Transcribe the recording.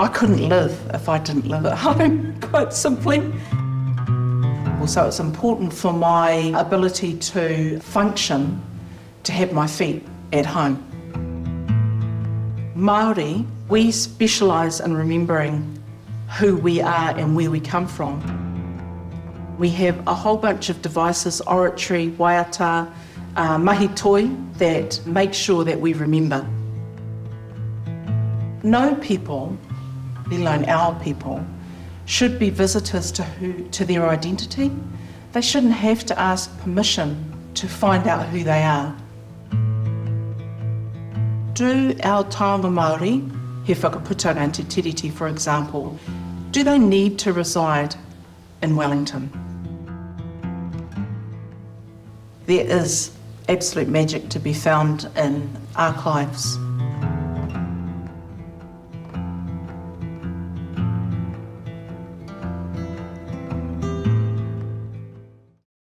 I couldn't live if I didn't live at home, quite simply. So it's important for my ability to function to have my feet at home. Māori, we specialise in remembering who we are and where we come from. We have a whole bunch of devices, oratory, waiata, mahi toi, that make sure that we remember. No people, let alone our people, should be visitors to their identity. They shouldn't have to ask permission to find out who they are. Do our taonga Māori, he whakaputanga and te tiriti, for example, do they need to reside in Wellington? There is absolute magic to be found in archives